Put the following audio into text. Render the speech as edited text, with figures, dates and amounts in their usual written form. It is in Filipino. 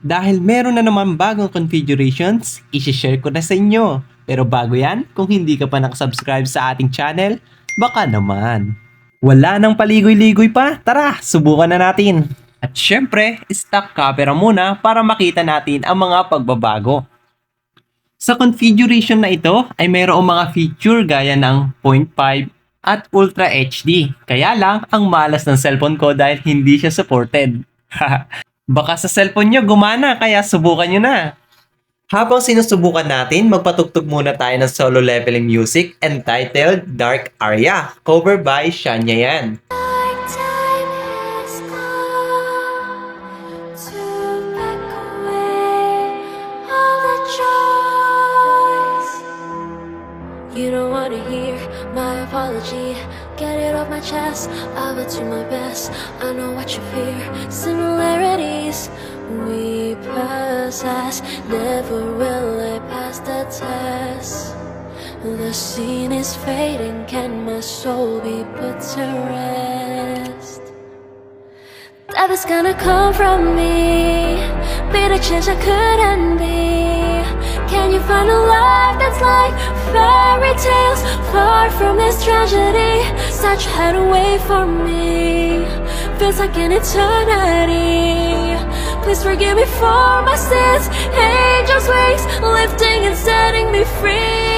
Dahil meron na naman bagong configurations, isi-share ko na sa inyo. Pero bago yan, kung hindi ka pa nakasubscribe sa ating channel, baka naman. Wala nang paligoy-ligoy pa, tara, subukan na natin. At syempre, stock camera muna para makita natin ang mga pagbabago. Sa configuration na ito ay mayroong mga feature gaya ng 0.5 at Ultra HD. Kaya lang, ang malas ng cellphone ko dahil hindi siya supported. Baka sa cellphone nyo gumana kaya subukan nyo na. Habang sinusubukan natin, magpatugtog muna tayo ng solo leveling music entitled Dark Aria, cover by Shania Yan. You don't wanna hear my apology. Get it off my chest, I will do my best. I know what you fear, similarities we possess. Never will I pass the test. The scene is fading, can my soul be put to rest? Death is gonna come from me, be the change I couldn't be. Can you find a life that's like fairy tales, far from this tragedy? Such head away for me, feels like an eternity. Please forgive me for my sins, angels' wings lifting and setting me free.